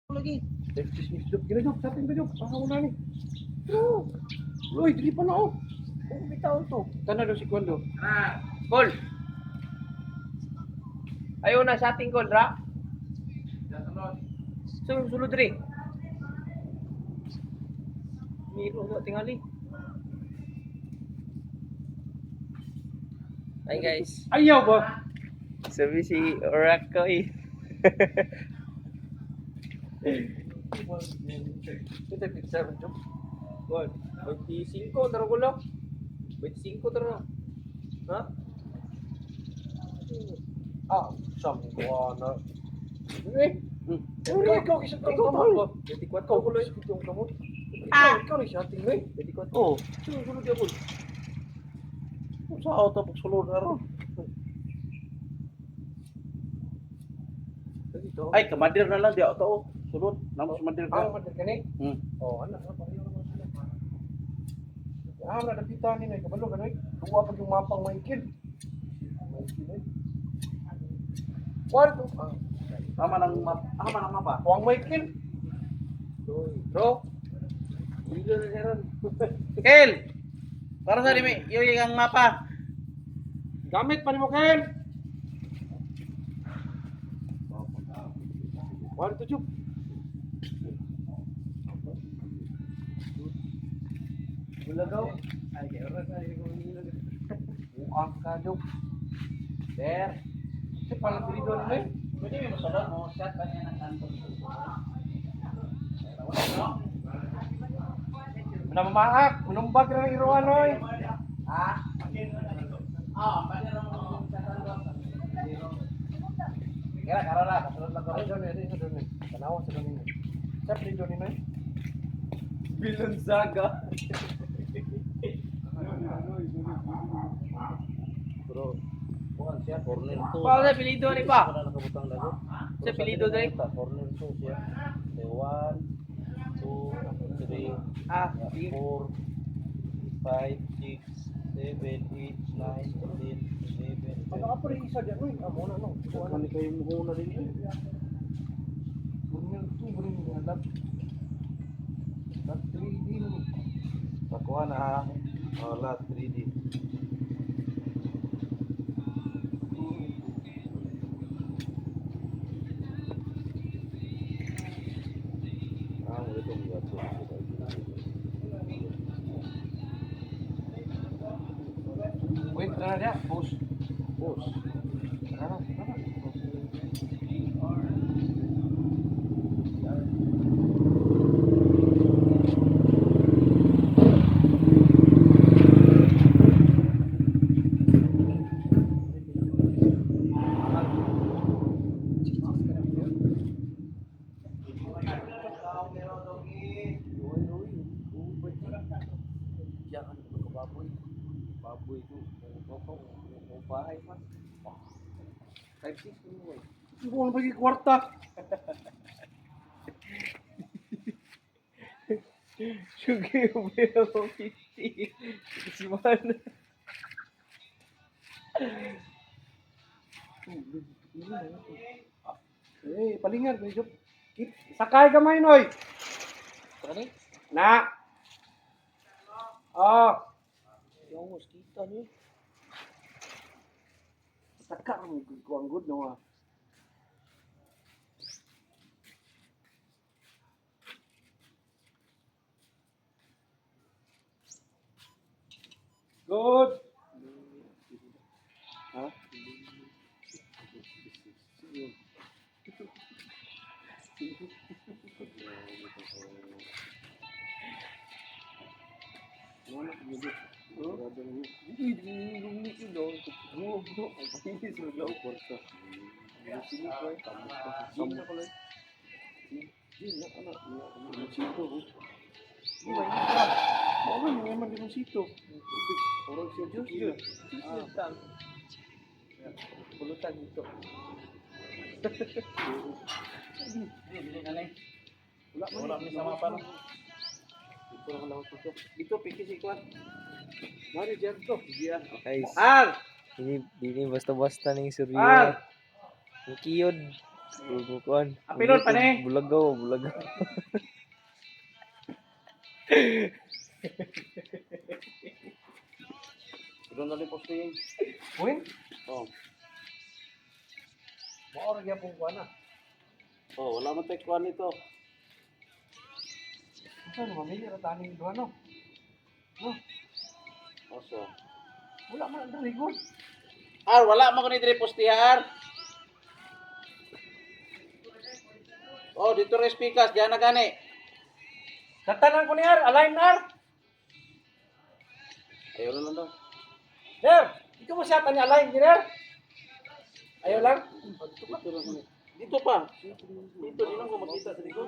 lagi. Hidup gila Jok, sa atin ba Jok? Para wala ni. Pero, Loy, dili pa na oh. Kung bitaw to. Tana daw si Kwando. Call. Ayaw na sa ating call, ra. Sulod rin. Miro na tingali. Hi guys. Ayaw ba? Sabi si Orakoy. Ito pizza ba Jok? Bon, 25 taro ko lang. 25 taro. Ha? Ah, sabi ko na. Eh, ikaw kisang kamot ko. 24 ko lang yung kamot. Ikaw ni siya tingin. 24. Oh, sulod ya bol. Sa auto pag sulod na ron. Ay, kamadir na lang di auto. Sulod, namo sa madir Ah, ka. madir kani? Oh, anak, pareho naman sila. Ah, na napita ni nay kabalo kanoy. Duwa pa yung mapang Michael. Michael eh. What? Tama nang mapa. Huwag Michael. Bro. Bilo na siya ron. Kel! Para sa rimi, yung ang mapa. Gamit pa ni mo Ken. What to Jok? Bulagaw. Ay, kaya oras na rin ko nilagay. Mukhang ka Jok. Der. Si palang dito na eh. Pwede mo masulod mo, shot ba niya ng kanto. Namamahak. Manumbag na ng iruan oy. Ha? Pwede mo sa kanto. Kaya karala, kasunod lang ko Ay, rin. doon eh. Doon eh. Tanawa sa doon eh. Sa dito ni Noy. Bilonzaga. Bro, bukan siya, corner 2. Paano sa pilido ni pa? Wala nakabutang lagot. Sa pilido dali. Corner 2 siya. 1, 2, 3, Ah, sige. 4, 5, 6, 7, 8, 9, 10, 11, Ano ka pa rin isa dyan? Uy, amo na no. Ano kayo muna rin yun? Bunyan to, bunyan yung lab. Lab 3D mo. Pakuha na ha. Lahat 3D. Ulit ang gato. Wait, tara na. Post. Boss. Tara na. Baboy ko. Bahay pa. 5-6 mo eh. Hindi ko na bagi kwarta. Sugi yung pero 50. Si man. Eh, palingan. Medyo. Sakay kamay, Noy. Kani? Na. Ah. Yung mosquito ni. Saka ang good no ah. Good. Ha? Wala ko medyo. Hindi ko daw. Buwag mo. Ang pahinis mo daw. Kwarta. Sino ko eh. Sino ko lang? Sino anak niya? Sito. Di ba ito? Baka may man din sito. Tubig. Orang siya Diyos. Pulutan. Pulutan dito. Bili na lang. Wala May sama pa no. Ito lang lang ito. Ito pikis ikwan. Mari diyan to. Diyan. Guys. Al. Ini basta-basta ning suryo. Al. Ang kiyod. Bukuan. Apilon pa ni. Bulagaw, bulagaw. Doon na rin poste yun. Uy, Oh. maorag yan pong kuha na. Oh, wala man tayo kuha nito. Saan mamili ra taning duha no? No, Oso. wala man ang daligon. Ar, wala man ko ni dire poste ar. Oh, dito rin speakers, diyan na gani. Katanan ko ni Ar, align na Ar. Ayaw na lang daw. Der, ikaw mo siya tani align din Ar. Ayaw lang. Dito lang kami. Dito pa. Dito, di lang ko makita sa likod.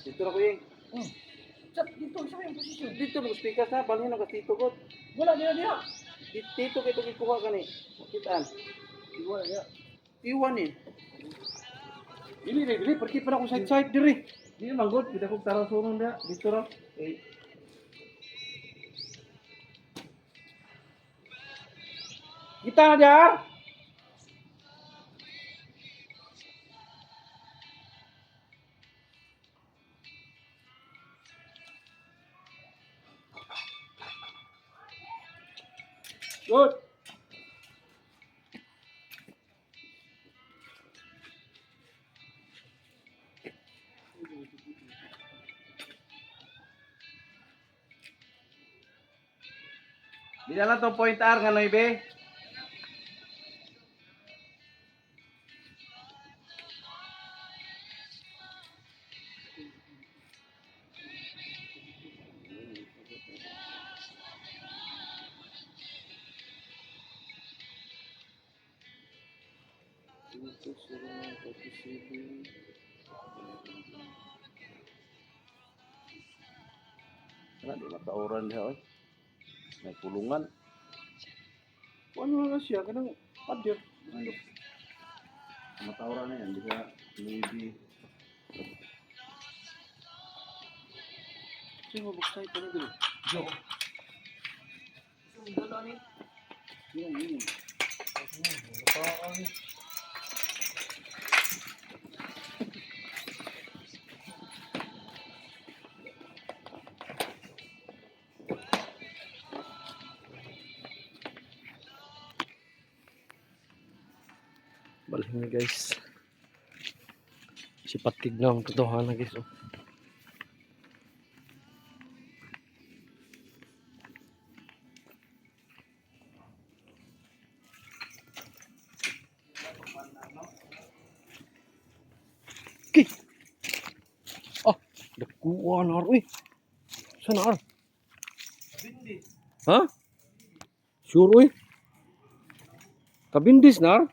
Dito na ko yung. Chat dito sa yung posisyon. Dito mo speakers na, balhin na ka dito ko. Wala dia dia. Dito kayo ito kuha ka ni. Makitaan. Wala dia. Iwan eh. Dili, pergi pa na ko side diri. Dili manggod, kita kog taraw sunon dia. Dito ra. Eh. Kita na dia. Ar. Good. Di na lang tong point R nga no ibe. Wala, di matauran niya oy. May kulungan. Ano na siya kanang padir. Matauran na yan, di ka maybe. Sino mabuksay pa na diri? Yo. Sino dala ni? Yun. Balhin na guys. Si patig na ang totohanan guys. Oh. Okay. Ah, dakuan ar uy. Sana ar? Ha? Sure uy. Kabindis na ar?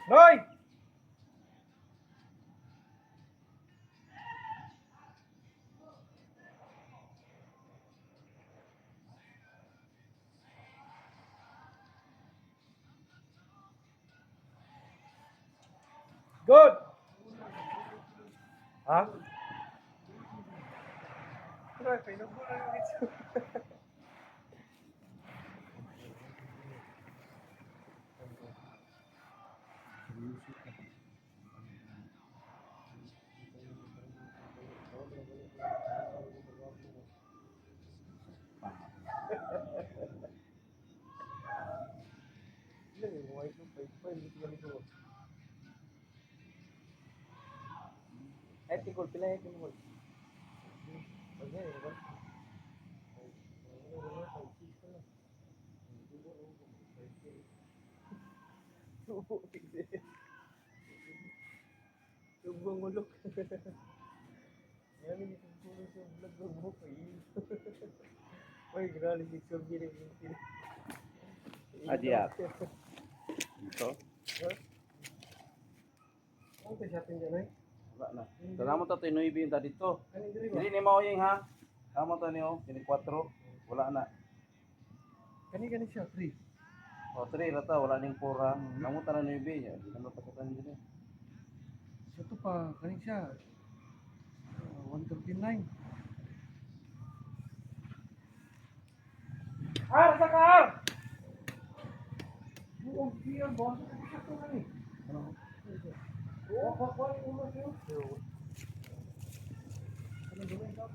Noy! Good! Ha? Try, pinagbulan yung dito. Ilan yung white ng 5-5, hindi ganito. Ay, tingol, pila yung tingol. Okay, diba? Subong ulok. Yan yung subong sa vlog ng buhok eh. Uy, grabe si Subong din. Adiak. Ito. Ano ito sa atin dyan eh? Wala na. Salamat ta Tinoy bin ta dito. Ano yung diri ba? Dili ni mao yung ha. Salamat ta niyo, kini 4. Wala na. Kani siya, 3. O 3 rata wala ning 4. Kamu ta na ni bin. Di na mapasatan din. Siya to pa, kani siya. 139. Ar, sakar! Buong piyan, boss. Siya to kani. Ano? Oo, pakwan yung ulo siya. Ano gawin ka?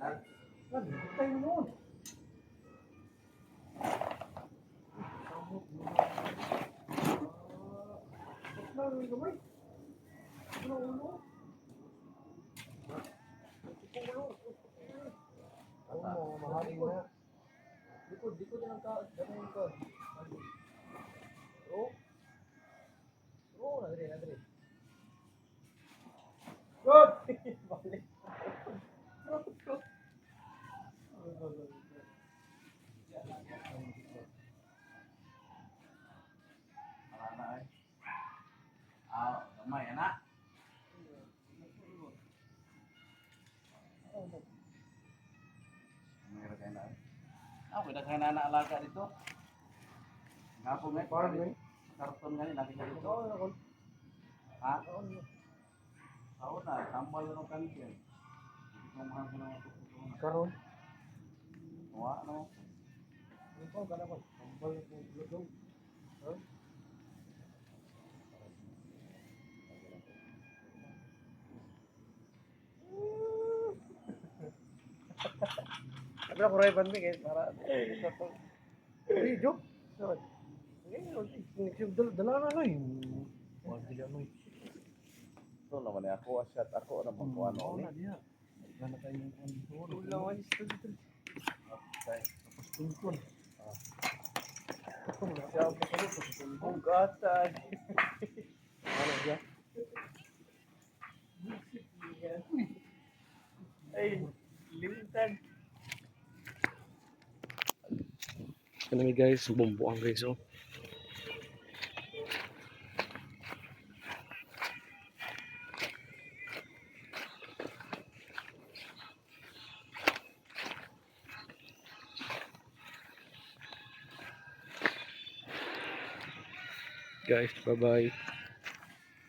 Ano? Tayo noon. Ano yung gamay? Ano ulo? Oo, mahaling na. Dikod na lang ka. Ganun ka. Oo. Oo, nagre. Good! Balik. Wala na ay. Gamay ana. Meron kayo na. Pwede kayo na alaga dito. Nga po nga. Parang nga. Karton nga rin, nakita dito. Oo, ako. Ha? Ako na, tambal na ng kantin. Hindi ko mahal ko na matutunan. Karon. Wala, no? Ano pa, kana pa. Tambal ko blodong. Ha? Ada ko ray banmi kay para sa to. Ay, joke. Saan? Ngayon, dala na no. Oh, dili ano. Ito naman ako, asyat ako naman ko ano. Oo na diha. Gana tayo yung ano. Ulawan dito. Okay. Tapos tungkol. Ako na siya ako sa tungkol. Gatan. Ano diya? Ay, limitan. Ano guys, bumbuang guys oh. Guys, bye-bye.